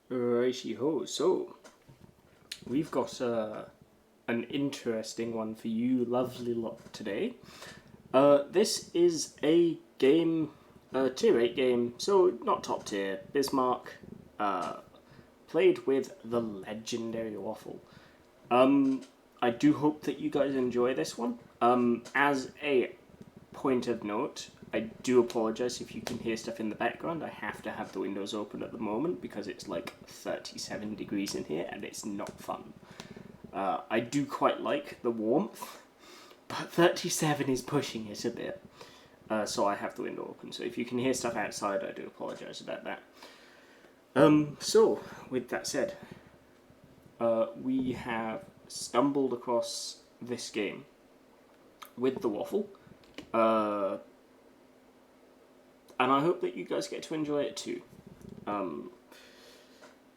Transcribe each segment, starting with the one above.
Righty ho. So, we've got an interesting one for you, lovely lot, today. This is a game, a tier 8 game, so not top tier. Bismarck, played with the legendary Waffle. I do hope that you guys enjoy this one. As a point of note, I do apologise if you can hear stuff in the background. I have to have the windows open at the moment because it's like 37 degrees in here and it's not fun. I do quite like the warmth, but 37 is pushing it a bit. So I have the window open. So if you can hear stuff outside, I do apologise about that. So, with that said, we have stumbled across this game with the Waffle. And I hope that you guys get to enjoy it too.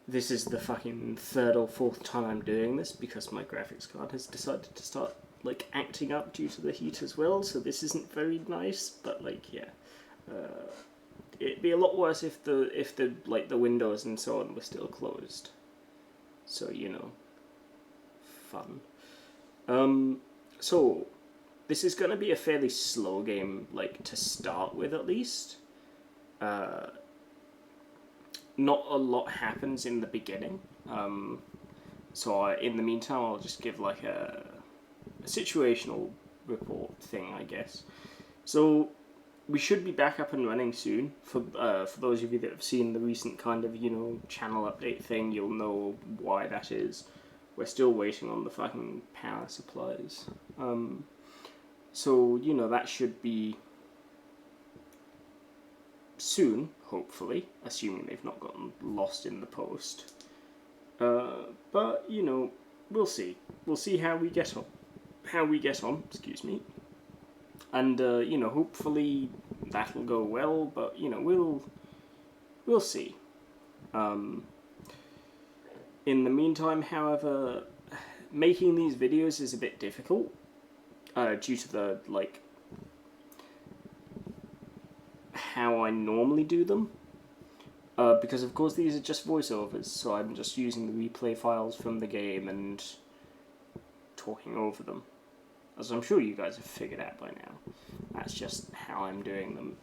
This is the fucking third or fourth time I'm doing this because my graphics card has decided to start like acting up due to the heat as well, so this isn't very nice, but like yeah. It'd be a lot worse if the like the windows and so on were still closed. So, you know, fun. So this is gonna be a fairly slow game, like to start with at least. Not a lot happens in the beginning, so in the meantime I'll just give like a situational report thing, I guess. So we should be back up and running soon. For those of you that have seen the recent kind of, you know, channel update thing, you'll know why that is. We're still waiting on the fucking power supplies. So, you know, that should be soon, hopefully, assuming they've not gotten lost in the post. But, you know, we'll see. We'll see how we get on. Excuse me. And, you know, hopefully that'll go well, but, you know, we'll see. In the meantime, however, making these videos is a bit difficult, due to the, like, how I normally do them. Because of course these are just voiceovers, so I'm just using the replay files from the game and talking over them. As I'm sure you guys have figured out by now. That's just how I'm doing them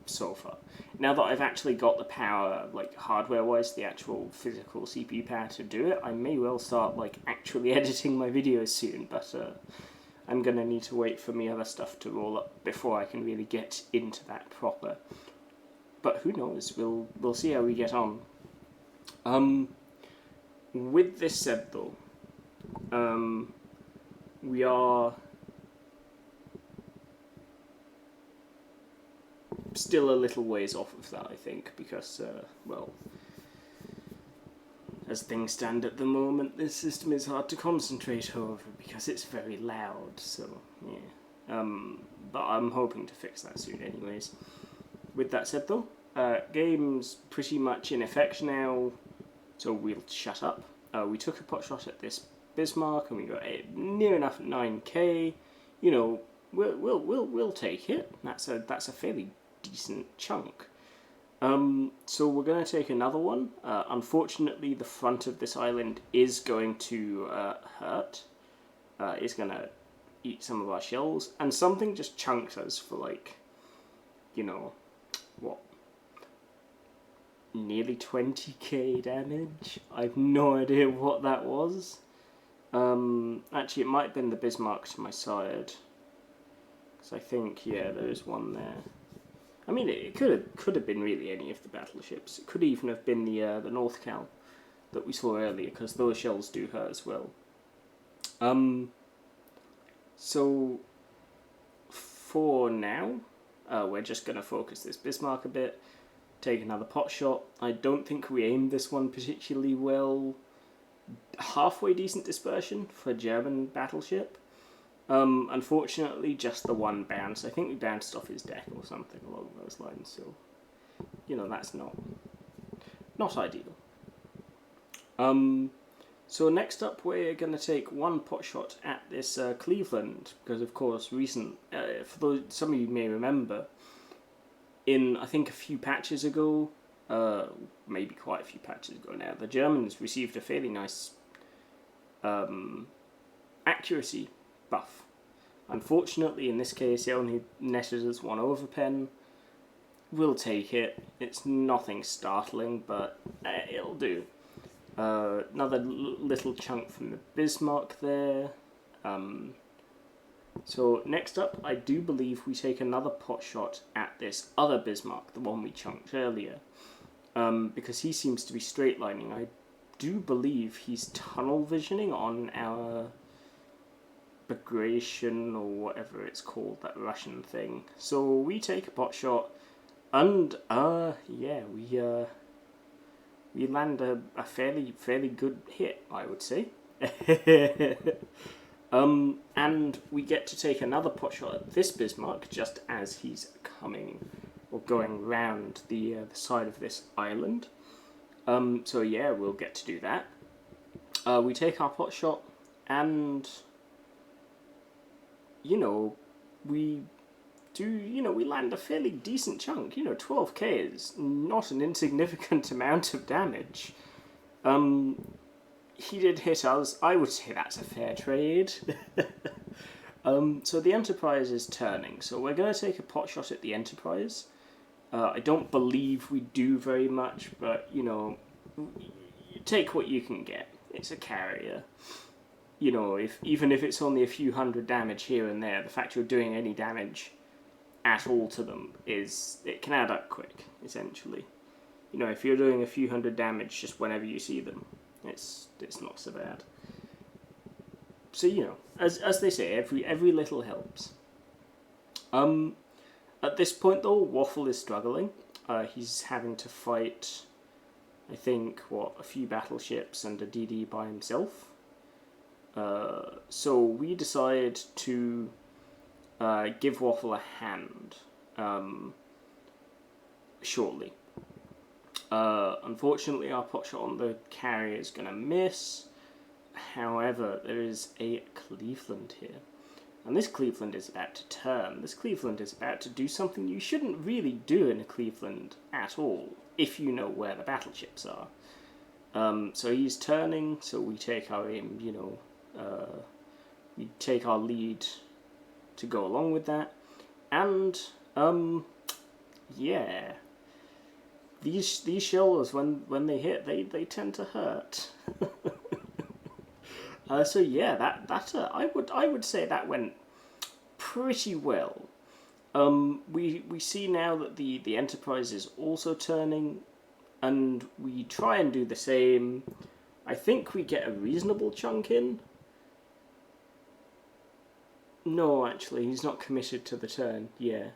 so far. Now that I've actually got the power, like hardware-wise, the actual physical CPU power to do it, I may well start like actually editing my videos soon, but I'm gonna need to wait for me other stuff to roll up before I can really get into that proper. But who knows? We'll see how we get on. With this said though, we are still a little ways off of that, I think, because well, as things stand at the moment, this system is hard to concentrate over because it's very loud, so yeah. But I'm hoping to fix that soon anyways. With that said though, game's pretty much in effect now, so we'll shut up. We took a pot shot at this Bismarck and we got it near enough at 9k. You know, we'll take it. That's a fairly decent chunk. So we're going to take another one. Unfortunately, the front of this island is going to hurt. It's going to eat some of our shells, and something just chunked us for like, you know, what? Nearly 20k damage? I've no idea what that was. Actually, it might have been the Bismarck to my side. Because I think, yeah, there's one there. I mean, it could have been really any of the battleships. It could even have been the North Cal that we saw earlier, because those shells do hurt as well. So for now, we're just going to focus this Bismarck a bit, take another pot shot. I don't think we aimed this one particularly well. Halfway decent dispersion for a German battleship. Unfortunately, just the one bounce. I think we bounced off his deck or something along those lines, so, you know, that's not ideal. So next up, we're going to take one pot shot at this Cleveland, because of course, for those, some of you may remember, in I think a few patches ago, maybe quite a few patches ago now, the Germans received a fairly nice accuracy buff. Unfortunately, in this case, it only netted us 1 overpen. We'll take it. It's nothing startling, but it'll do. Another little chunk from the Bismarck there. So next up, I do believe we take another pot shot at this other Bismarck, the one we chunked earlier, because he seems to be straight lining. I do believe he's tunnel visioning on our Bagration or whatever it's called, that Russian thing. So we take a pot shot, and yeah, we land a fairly good hit, I would say. And we get to take another pot shot at this Bismarck just as he's coming or going round the side of this island. So yeah, we'll get to do that. We take our pot shot, and we land a fairly decent chunk. 12k is not an insignificant amount of damage. He did hit us. I would say that's a fair trade. So the Enterprise is turning. So we're going to take a pot shot at the Enterprise. I don't believe we do very much, but, you take what you can get. It's a carrier. Even if it's only a few hundred damage here and there, the fact you're doing any damage at all to them it can add up quick, essentially. If you're doing a few hundred damage just whenever you see them, it's not so bad. So as they say, every little helps. At this point though, Waffle is struggling. He's having to fight, I think, a few battleships and a DD by himself. So we decide to give Waffle a hand shortly. Unfortunately, our pot shot on the carrier is going to miss. However, there is a Cleveland here. And this Cleveland is about to turn. This Cleveland is about to do something you shouldn't really do in a Cleveland at all, if you know where the battleships are. So he's turning, so we take our aim, we take our lead to go along with that. And, yeah. These shells, when they hit, they tend to hurt. So yeah, that I would say that went pretty well. We see now that the Enterprise is also turning, and we try and do the same. I think we get a reasonable chunk in. No, actually, he's not committed to the turn. Yeah,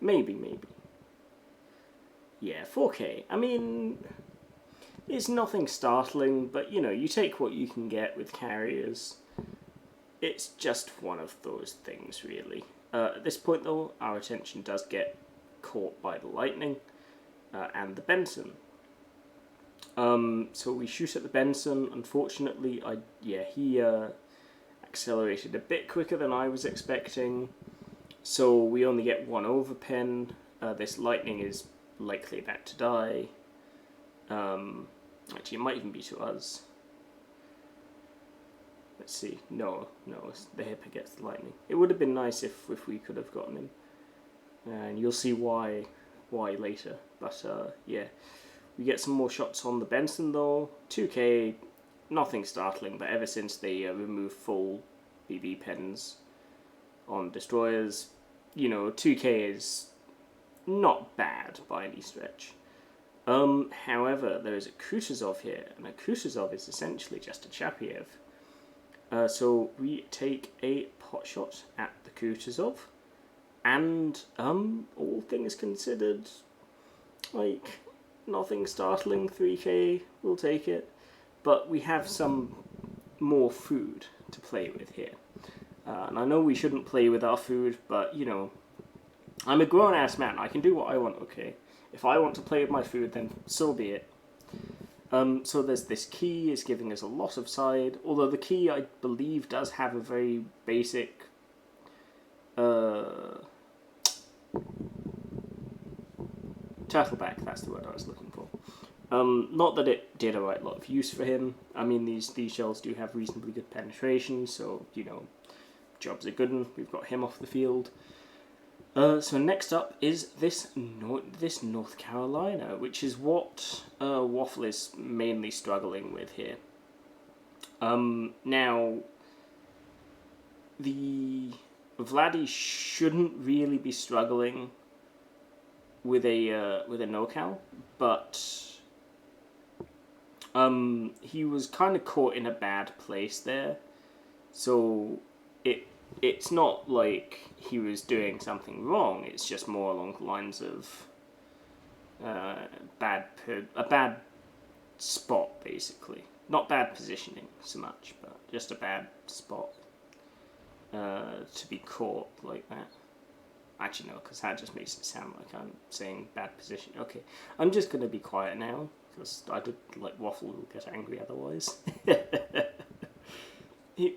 maybe. Yeah, 4k. I mean, it's nothing startling, but you take what you can get with carriers. It's just one of those things, really. At this point, though, our attention does get caught by the Lightning and the Benson. So we shoot at the Benson. Unfortunately, he accelerated a bit quicker than I was expecting. So we only get 1 overpen. This Lightning is likely about to die. Actually, it might even be to us. Let's see. No, the Hipper gets the Lightning. It would have been nice if we could have gotten him. And you'll see why later. But, yeah. We get some more shots on the Benson, though. 2k, nothing startling, but ever since they removed full BB pens on destroyers, 2k is not bad by any stretch. However, there is a Kutuzov here, and a Kutuzov is essentially just a Chapiev. So we take a pot shot at the Kutuzov, and all things considered, nothing startling. 3k, we'll take it, but we have some more food to play with here. And I know we shouldn't play with our food, but I'm a grown-ass man. I can do what I want, okay? If I want to play with my food, then so be it. So there's this key, is giving us a lot of side, although the key, I believe, does have a very basic... turtleback, that's the word I was looking for. Not that it did a right lot of use for him. I mean, these shells do have reasonably good penetration, so, you know, job's a good one. We've got him off the field. So next up is this North Carolina, which is what Waffle is mainly struggling with here. Now, the Vladdy shouldn't really be struggling with a NoCal, but he was kind of caught in a bad place there, so it's not like he was doing something wrong. It's just more along the lines of a bad spot, basically. Not bad positioning so much, but just a bad spot to be caught like that. Actually, no, because that just makes it sound like I'm saying bad position. Okay, I'm just going to be quiet now, because I did, like, Waffle will get angry otherwise.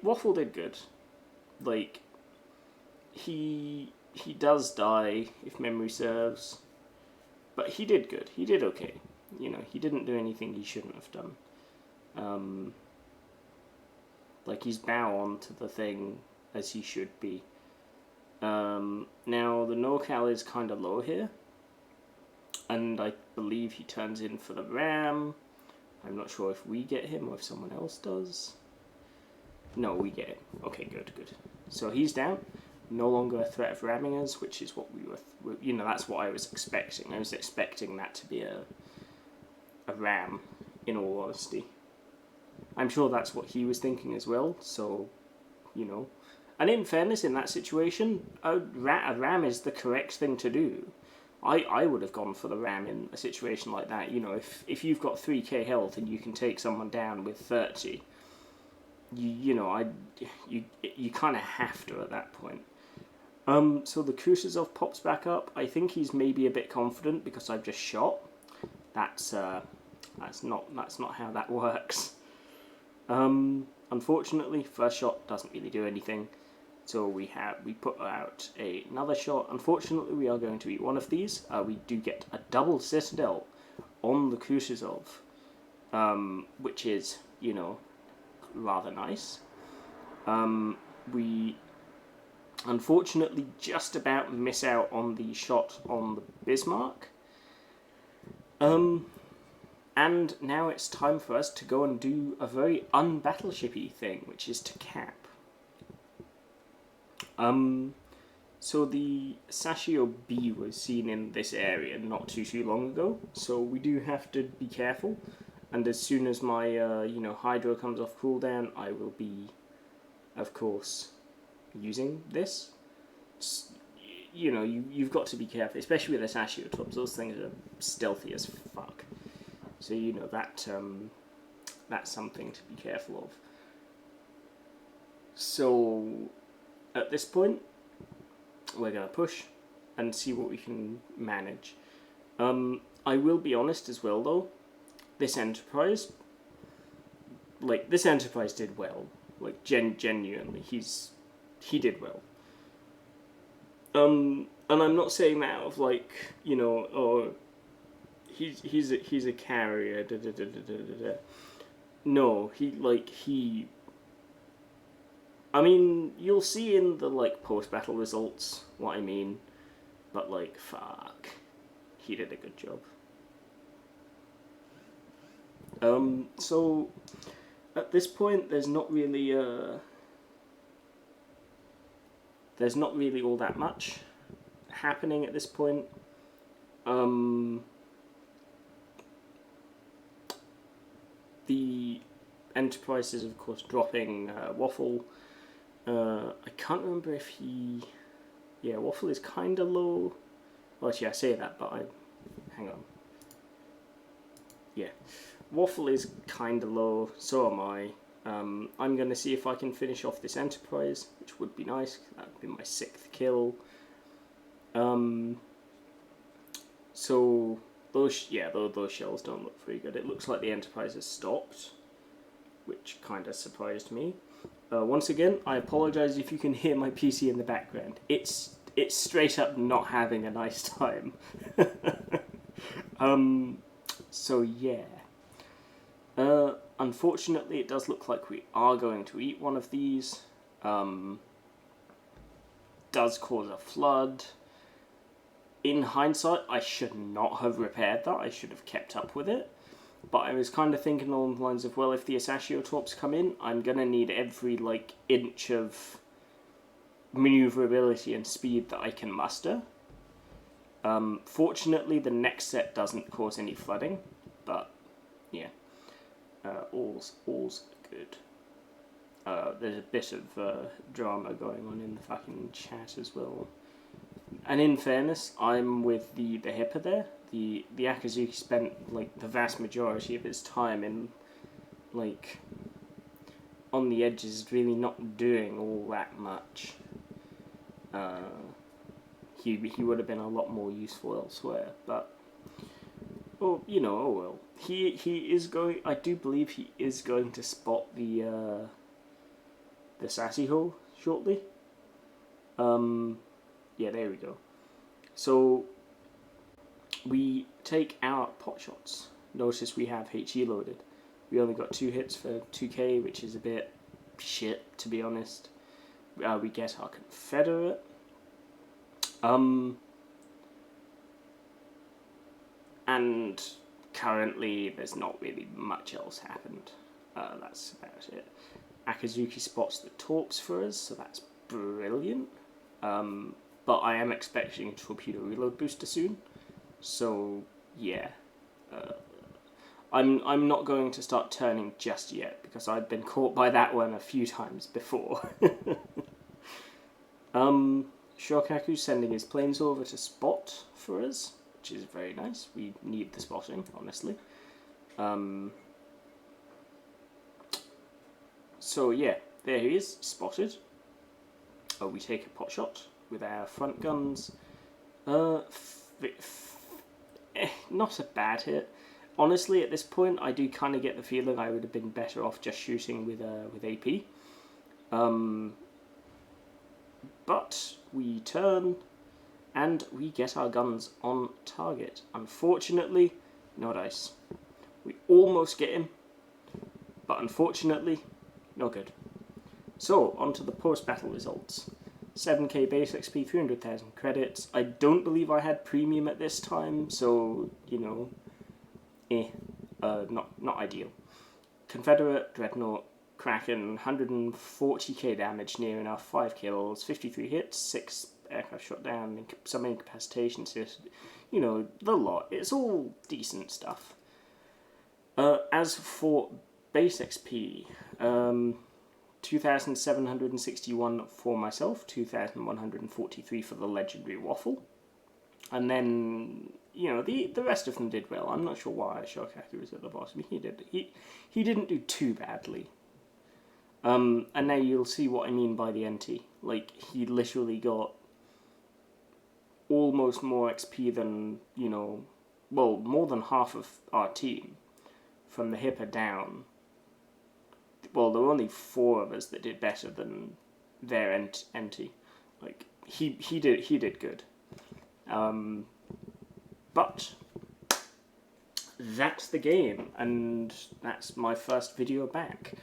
Waffle did good. Like, he does die, if memory serves, but he did good. He did okay. You know, he didn't do anything he shouldn't have done. Like, he's bow on to the thing as he should be. Now, the NorCal is kind of low here, and I believe he turns in for the ram. I'm not sure if we get him or if someone else does. No, we get him. Okay, good. So he's down. No longer a threat of ramming us, which is what we were, you know, that's what I was expecting. I was expecting that to be a ram, in all honesty. I'm sure that's what he was thinking as well, so, you know. And in fairness, in that situation, a ram is the correct thing to do. I would have gone for the ram in a situation like that. You know, if you've got 3k health and you can take someone down with 30, you kind of have to at that point. So the Kutuzov pops back up. I think he's maybe a bit confident because I've just shot. That's not how that works. Unfortunately, first shot doesn't really do anything. So we put out another shot. Unfortunately, we are going to eat one of these. We do get a double citadel on the Kutuzov, which is, you know, rather nice. We unfortunately just about miss out on the shot on the Bismarck. And now it's time for us to go and do a very un-battleshipy thing, which is to cap. So the Sashio B was seen in this area not too long ago, so we do have to be careful. And as soon as my hydro comes off cooldown, I will be, of course, using this. You know, you've got to be careful, especially with the Sashio tops. Those things are stealthy as fuck. So, you know, that's something to be careful of. So, at this point, we're going to push and see what we can manage. I will be honest as well, though. This Enterprise did well. Like, genuinely, he did well. And I'm not saying that out of, like, you know, or he's a carrier. No, I mean, you'll see in the, like, post-battle results what I mean, but, like, fuck, he did a good job. So, at this point, there's not really all that much happening at this point. The Enterprise is, of course, dropping Waffle. I can't remember if Waffle is kind of low. Well, actually, I say that, but hang on. Yeah, Waffle is kind of low, so am I. I'm going to see if I can finish off this Enterprise, which would be nice. That would be my 6th kill. So those shells don't look very good. It looks like the Enterprise has stopped, which kind of surprised me. Once again, I apologize if you can hear my PC in the background. It's straight up not having a nice time. So yeah. Unfortunately, it does look like we are going to eat one of these. Does cause a flood. In hindsight, I should not have repaired that. I should have kept up with it. But I was kind of thinking along the lines of, well, if the Asashiotorps come in, I'm going to need every, inch of maneuverability and speed that I can muster. Fortunately, the next set doesn't cause any flooding, but, yeah. All's good. There's a bit of drama going on in the fucking chat as well. And in fairness, I'm with the Hipper there. The Akazuki spent, the vast majority of his time in, on the edges, really not doing all that much. He would have been a lot more useful elsewhere, but... Well, oh well. He is going... I do believe he is going to spot the Sassy Hole shortly. Yeah, there we go. So, we take our pot shots. Notice we have HE loaded. We only got 2 hits for 2k, which is a bit shit, to be honest. We get our Confederate. And currently there's not really much else happened. That's about it. Akazuki spots the torps for us, so that's brilliant. But I am expecting a torpedo reload booster soon, so yeah. I'm not going to start turning just yet, because I've been caught by that one a few times before. Shokaku's sending his planes over to spot for us, which is very nice. We need the spotting, honestly. So yeah, there he is, spotted. Oh, we take a pot shot with our front guns. Not a bad hit. Honestly, at this point, I do kind of get the feeling I would have been better off just shooting with AP. But we turn, and we get our guns on target. Unfortunately, no dice. We almost get him, but unfortunately, no good. So, on to the post-battle results. 7k base XP, 300,000 credits. I don't believe I had premium at this time, so, not ideal. Confederate, Dreadnought, Kraken, 140k damage, near enough, 5 kills, 53 hits, 6 aircraft shot down, some incapacitations, the lot. It's all decent stuff. As for base XP, 2,761 for myself, 2,143 for the legendary Waffle. And then, the rest of them did well. I'm not sure why Shokaku was at the bottom. He didn't do too badly. And now you'll see what I mean by the NT. He literally got almost more XP than, more than half of our team from the Hipper down. Well, there were only 4 of us that did better than their NT. He did good. But that's the game, and that's my first video back.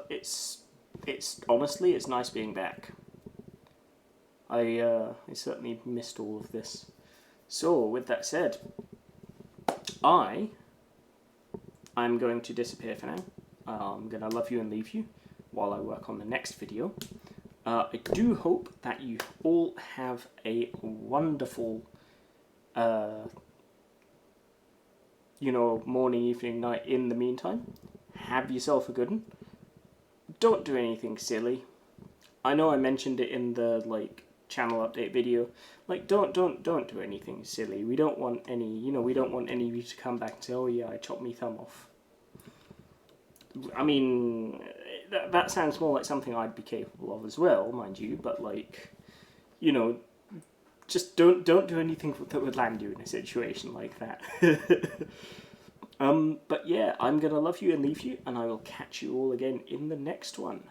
It's honestly, it's nice being back. I certainly missed all of this. So, with that said, I'm going to disappear for now. I'm going to love you and leave you while I work on the next video. I do hope that you all have a wonderful, morning, evening, night in the meantime. Have yourself a good one. Don't do anything silly. I know I mentioned it in the, channel update video. Don't do anything silly. We don't want any, we don't want any of you to come back and say, oh yeah, I chopped my thumb off. I mean, that sounds more like something I'd be capable of as well, mind you, but just don't do anything that would land you in a situation like that. But yeah, I'm gonna love you and leave you, and I will catch you all again in the next one.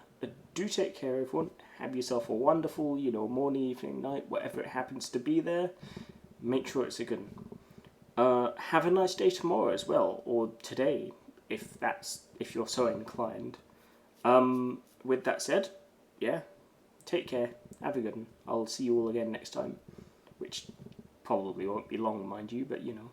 Do take care, everyone. Have yourself a wonderful, morning, evening, night, whatever it happens to be there. Make sure it's a good one. Have a nice day tomorrow as well, or today, if you're so inclined. With that said, yeah, take care, have a good one. I'll see you all again next time, which probably won't be long, mind you, but you know.